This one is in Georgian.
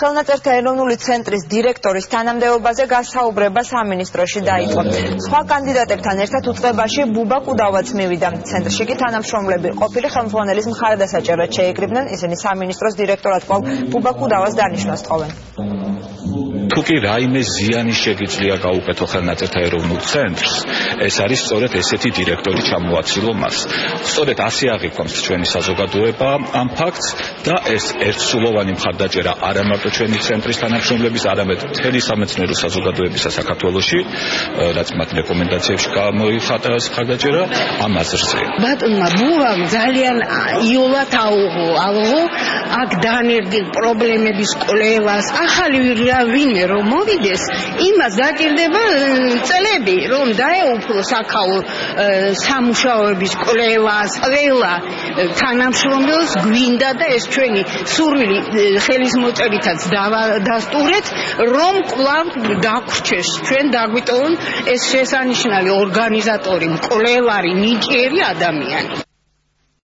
ხელნაწერთა ეროვნული ცენტრის დირექტორის თანამდებობაზე გასაუბრება სამინისტროში დაიწყო. სხვა კანდიდატებთან ერთად უწყებაში ბუბა კუდავაც მივიდა. ცენტრში კი თანამშრომლები ყოფილი ხელმძღვანელის მხარდასაჭერად შეიკრიბნენ, ისინი სამინისტროს დირექტორად კვლავ ბუბა კუდავას დანიშვნას თხოვენ. თუკი რაიმე ზიანი შეგიძლია გაუკეთო ხელნაწერთა ეროვნულ ცენტრს, ეს არის სწორედ ესეთი დირექტორი ჩამოაცილო მას. სწორედ ასე აღიქვამს ჩვენი საზოგადოება ამ ფაქტს და ეს ერთსულოვანი მხარდაჭერა არა მარტო ჩვენი ცენტრის თანამშრომლების, არამედ მთელი სამეცნიერო საზოგადოებისა საქართველოში, რაც მათ რეკომენდაციებში გამოიხატა ეს მხარდაჭერა, ამ აზრზე. ბატონმა ბუბამ ძალიან იოლად აუღო აქ დანერგილ პრობლემების კვლევას, ახალი ვინმე რომ მოვიდეს, იმას დაჭირდება წლები, რომ დაეუფლოს აქაო სამუშაოების კვლევას, ყველა თანამშრომელს გვინდა და ეს ჩვენი სურვილი ხელისმოწერითაც დასტურეთ, რომ კვლავ დაგვრჩეს, ჩვენ დაგვიტოვონ ეს შესანიშნავი ორგანიზატორი, მკვლევარი, ნიჭიერი ადამიანი.